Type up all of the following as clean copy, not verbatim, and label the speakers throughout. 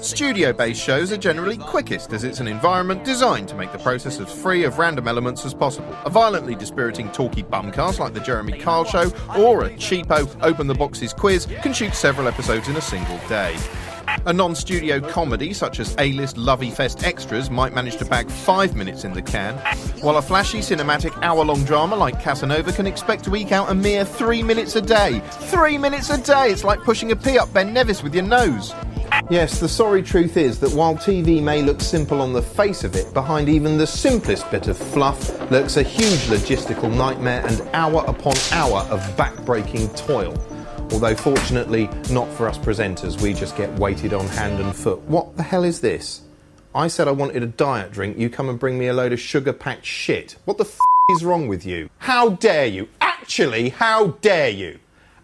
Speaker 1: Studio-based shows are generally quickest, as it's an environment designed to make the process as free of random elements as possible. A violently dispiriting talky bumcast like the Jeremy Kyle Show, or a cheapo open-the-boxes quiz can shoot several episodes in a single day. A non-studio comedy such as A-list Lovey Fest Extras might manage to bag 5 minutes in the can, while a flashy cinematic hour-long drama like Casanova can expect to eke out a mere 3 minutes a day. 3 minutes a day! It's like pushing a pea up Ben Nevis with your nose. Yes, the sorry truth is that while TV may look simple on the face of it, behind even the simplest bit of fluff lurks a huge logistical nightmare and hour upon hour of back-breaking toil. Although fortunately not for us presenters, we just get weighted on hand and foot. What the hell is this? I said I wanted a diet drink, you come and bring me a load of sugar-packed shit. What the f*** is wrong with you? How dare you? Actually, how dare you?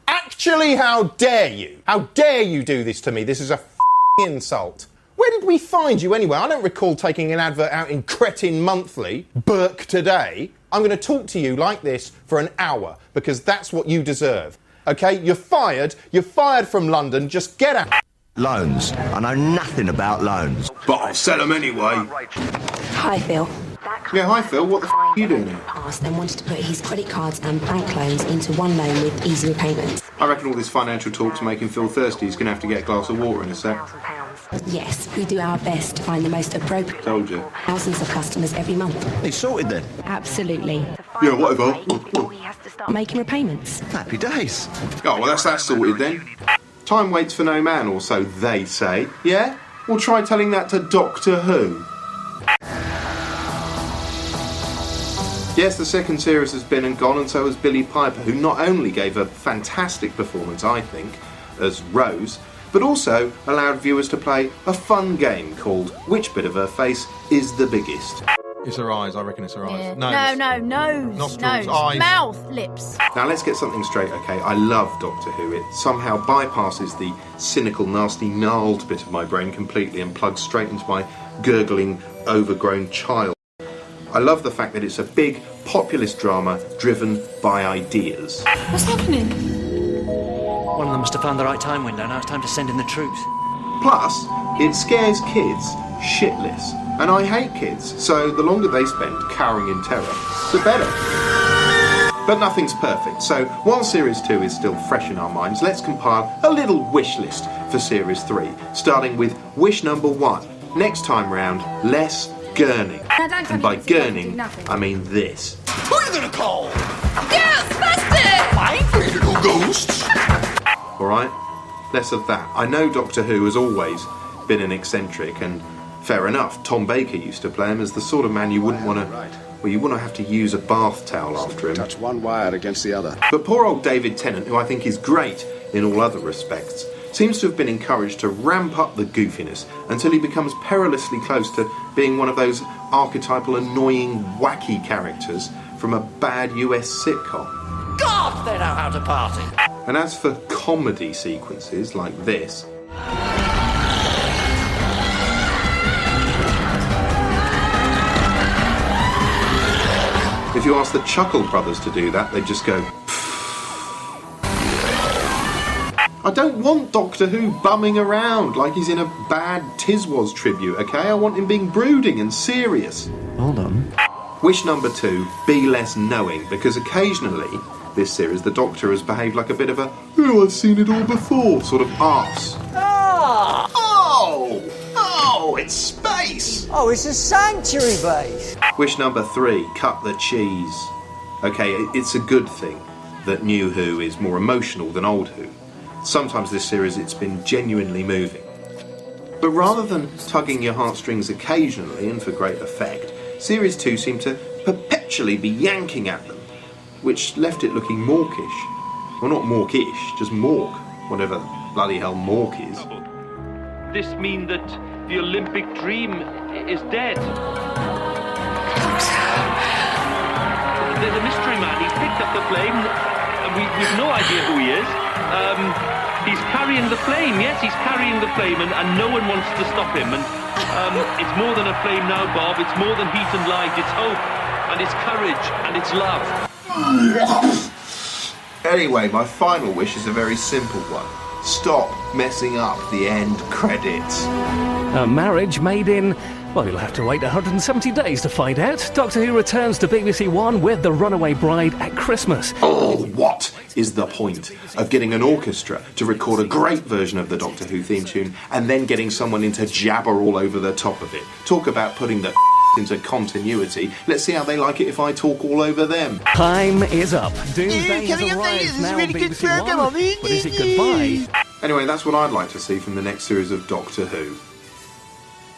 Speaker 1: Actually, how dare you? How dare you do this to me? This is a f***ing insult. Where did we find you anyway? I don't recall taking an advert out in Cretin Monthly, Burke Today. I'm going to talk to you like this for an hour, because that's what you deserve. OK, you're fired from London, just get out.
Speaker 2: Loans. I know nothing about loans.
Speaker 3: But I'll sell them anyway.
Speaker 4: Hi, Phil.
Speaker 1: Yeah, hi Phil, what the f*** are you doing here?
Speaker 4: Asked and wanted to put his credit cards and bank loans into one loan with easy repayments.
Speaker 1: I reckon all this financial talk's making Phil thirsty. He's going to have to get a glass of water in a sec.
Speaker 4: Yes, we do our best to find the most appropriate.
Speaker 1: Told you.
Speaker 4: Thousands of customers every month.
Speaker 2: He's sorted then.
Speaker 4: Absolutely.
Speaker 1: Yeah, whatever.
Speaker 4: Making repayments.
Speaker 2: Happy days.
Speaker 1: Oh, well, that's that sorted then. Time waits for no man, or so they say. Yeah? Well, try telling that to Doctor Who. Yes, the second series has been and gone, and so has Billie Piper, who not only gave a fantastic performance, I think, as Rose, but also allowed viewers to play a fun game called Which Bit of Her Face is the Biggest? It's her eyes, I reckon it's her eyes.
Speaker 5: Yeah. No, nose.
Speaker 1: Nostrils,
Speaker 5: nose.
Speaker 1: eyes.
Speaker 5: Mouth, lips.
Speaker 1: Now let's get something straight, okay? I love Doctor Who. It somehow bypasses the cynical, nasty, gnarled bit of my brain completely and plugs straight into my gurgling, overgrown child. I love the fact that it's a big, populist drama driven by ideas.
Speaker 5: What's happening?
Speaker 6: One of them must have found the right time window. Now it's time to send in the troops.
Speaker 1: Plus, it scares kids shitless. And I hate kids, so the longer they spend cowering in terror, the better. But nothing's perfect, so while Series 2 is still fresh in our minds, let's compile a little wish list for Series 3, starting with wish number 1. Next time round, less gurning. And by gurning, I mean this.
Speaker 3: Who are you gonna call?
Speaker 5: Ghostbusters!
Speaker 3: I ain't afraid of no ghosts.
Speaker 1: Alright? Less of that. I know Doctor Who has always been an eccentric, and fair enough, Tom Baker used to play him as the sort of man you wouldn't want to... Well, you wouldn't have to use a bath towel after him.
Speaker 7: Touch one wire against the other.
Speaker 1: But poor old David Tennant, who I think is great in all other respects, seems to have been encouraged to ramp up the goofiness until he becomes perilously close to being one of those archetypal, annoying, wacky characters from a bad US sitcom.
Speaker 6: God, they know how to party.
Speaker 1: And as for comedy sequences like this... If you ask the Chuckle Brothers to do that, they'd just go... I don't want Doctor Who bumming around like he's in a bad Tiswas tribute, okay? I want him being brooding and serious.
Speaker 2: Hold on.
Speaker 1: Wish number 2, be less knowing, because occasionally, this series, the Doctor has behaved like a bit of a, oh, I've seen it all before, sort of arse. Oh, it's space!
Speaker 6: Oh, it's a sanctuary base.
Speaker 1: Wish number 3, cut the cheese. Okay, it's a good thing that New Who is more emotional than Old Who. Sometimes this series it's been genuinely moving. But rather than tugging your heartstrings occasionally and for great effect, Series 2 seemed to perpetually be yanking at them, which left it looking mawkish. Well, not mawkish, just mork, whatever bloody hell mork is.
Speaker 8: This mean that the Olympic dream is dead? There's a mystery man. He's picked up the flame. We've no idea who he is. He's carrying the flame. Yes, he's carrying the flame, and no one wants to stop him. And it's more than a flame now, Bob. It's more than heat and light. It's hope, and it's courage, and it's love.
Speaker 1: Anyway, my final wish is a very simple one.
Speaker 3: stop messing up the end credits.
Speaker 7: A marriage made in... Well, you'll have to wait 170 days to find out. Doctor Who returns to BBC One with The Runaway Bride at Christmas.
Speaker 1: Oh, what is the point of getting an orchestra to record a great version of the Doctor Who theme tune and then getting someone in to jabber all over the top of it? Talk about putting the into continuity. Let's see how they like it if I talk all over them.
Speaker 7: Time is up. Doomsday has arrived now on BBC One. But is it goodbye?
Speaker 1: Anyway, that's what I'd like to see from the next series of Doctor Who.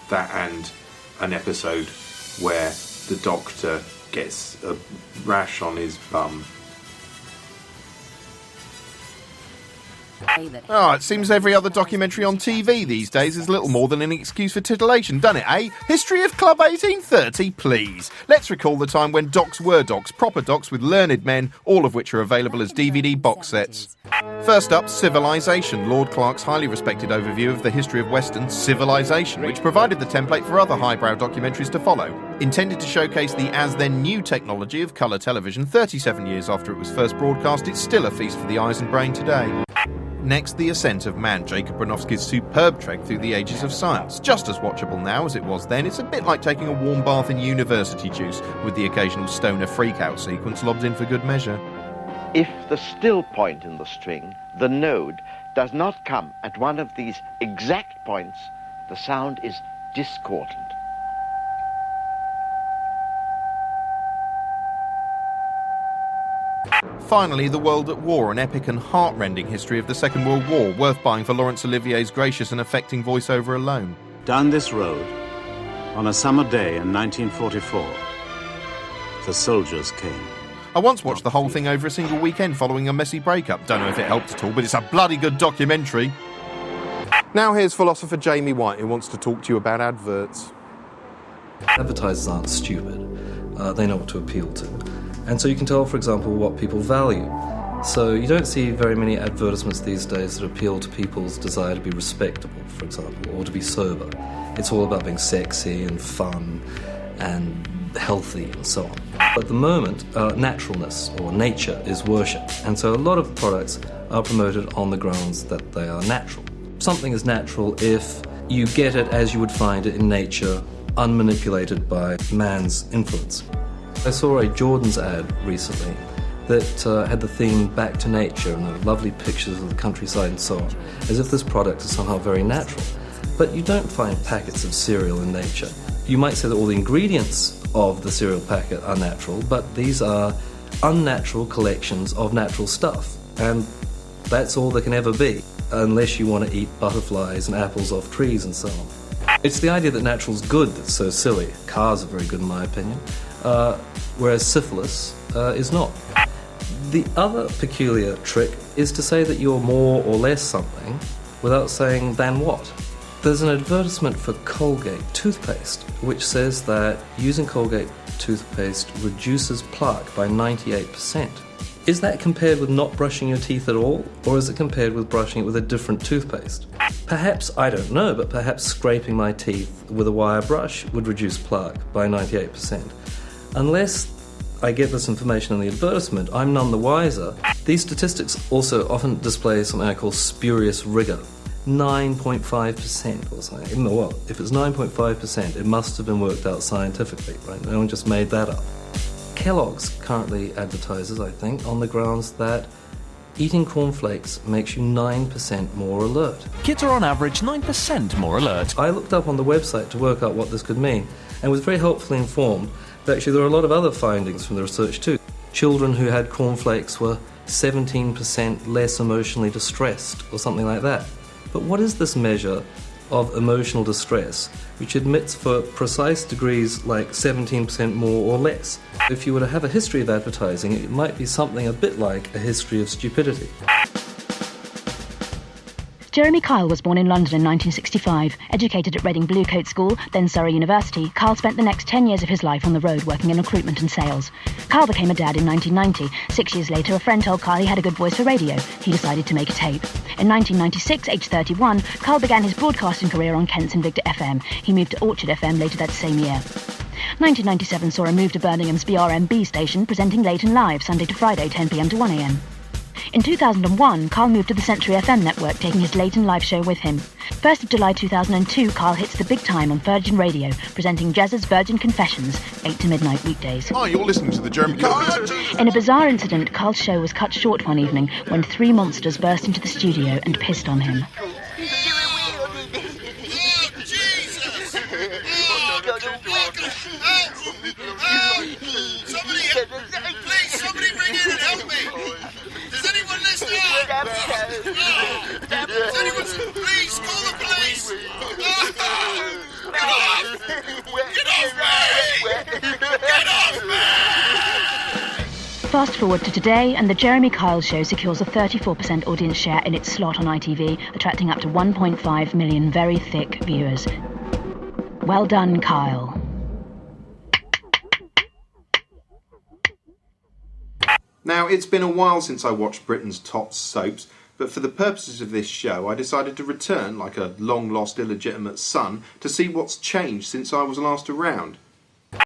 Speaker 1: That and an episode where the Doctor gets a rash on his bum. Oh, it seems every other documentary on TV these days is little more than an excuse for titillation, doesn't it, eh? History of Club 1830, please. Let's recall the time when docs were docs, proper docs with learned men, all of which are available as DVD box sets. First up, Civilization, Lord Clark's highly respected overview of the history of Western civilization, which provided the template for other highbrow documentaries to follow. Intended to showcase the as-then new technology of colour television 37 years after it was first broadcast, it's still a feast for the eyes and brain today. Next, The Ascent of Man, Jacob Bronowski's superb trek through the ages of science. Just as watchable now as it was then, it's a bit like taking a warm bath in university juice, with the occasional stoner freak-out sequence lobbed in for good measure.
Speaker 9: If the still point in the string, the node, does not come at one of these exact points, the sound is discordant.
Speaker 1: Finally, The World at War, an epic and heart-rending history of the Second World War, worth buying for Laurence Olivier's gracious and affecting voiceover alone.
Speaker 10: Down this road, on a summer day in 1944, the soldiers came.
Speaker 1: I once watched the whole thing over a single weekend following a messy breakup. Don't know if it helped at all, but it's a bloody good documentary. Now here's philosopher Jamie Whyte, who wants to talk to you about adverts.
Speaker 11: Advertisers aren't stupid. They know what to appeal to. And so you can tell, for example, what people value. So you don't see very many advertisements these days that appeal to people's desire to be respectable, for example, or to be sober. It's all about being sexy and fun and healthy and so on. At the moment, naturalness or nature is worshipped, and so a lot of products are promoted on the grounds that they are natural. Something is natural if you get it as you would find it in nature, unmanipulated by man's influence. I saw a Jordan's ad recently that had the theme Back to Nature and the lovely pictures of the countryside and so on, as if this product is somehow very natural. But you don't find packets of cereal in nature. You might say that all the ingredients of the cereal packet are natural, but these are unnatural collections of natural stuff, and that's all there can ever be, unless you want to eat butterflies and apples off trees and so on. It's the idea that natural's good that's so silly. Cars are very good in my opinion, whereas syphilis is not. The other peculiar trick is to say that you're more or less something without saying than what. There's an advertisement for Colgate toothpaste which says that using Colgate toothpaste reduces plaque by 98%. Is that compared with not brushing your teeth at all, or is it compared with brushing it with a different toothpaste? Perhaps, I don't know, but perhaps scraping my teeth with a wire brush would reduce plaque by 98%. Unless I get this information in the advertisement, I'm none the wiser. These statistics also often display something I call spurious rigour. 9.5% or something. Well, if it's 9.5%, it must have been worked out scientifically, right? No one just made that up. Kellogg's currently advertises, I think, on the grounds that eating cornflakes makes you 9% more alert.
Speaker 12: Kids are on average 9% more alert.
Speaker 11: I looked up on the website to work out what this could mean, and was very helpfully informed that actually there are a lot of other findings from the research too. Children who had cornflakes were 17% less emotionally distressed, or something like that. But what is this measure of emotional distress, which admits for precise degrees like 17% more or less? If you were to have a history of advertising, it might be something a bit like a history of stupidity.
Speaker 13: Jeremy Kyle was born in London in 1965. Educated at Reading Bluecoat School, then Surrey University, Kyle spent the next 10 years of his life on the road working in recruitment and sales. Kyle became a dad in 1990. 6 years later, a friend told Kyle he had a good voice for radio. He decided to make a tape. In 1996, aged 31, Kyle began his broadcasting career on Kent's Invicta FM. He moved to Orchard FM later that same year. 1997 saw him move to Birmingham's BRMB station, presenting late and live, Sunday to Friday, 10 p.m. to 1 a.m. In 2001, Carl moved to the Century FM network, taking his late-in live show with him. 1st of July 2002, Carl hits the big time on Virgin Radio, presenting Jazz's Virgin Confessions, 8 to midnight weekdays.
Speaker 1: Hi, you're listening to the Jeremy Carl.
Speaker 13: In a bizarre incident, Carl's show was cut short one evening when 3 monsters burst into the studio and pissed on him.
Speaker 14: Somebody bring in and help me! Does anyone listen? Does anyone, please call the police! Get off! Get off me! Get off me!
Speaker 13: Fast forward to today, and the Jeremy Kyle Show secures a 34% audience share in its slot on ITV, attracting up to 1.5 million very thick viewers. Well done, Kyle.
Speaker 1: Now, it's been a while since I watched Britain's top soaps, but for the purposes of this show, I decided to return, like a long-lost illegitimate son, to see what's changed since I was last around.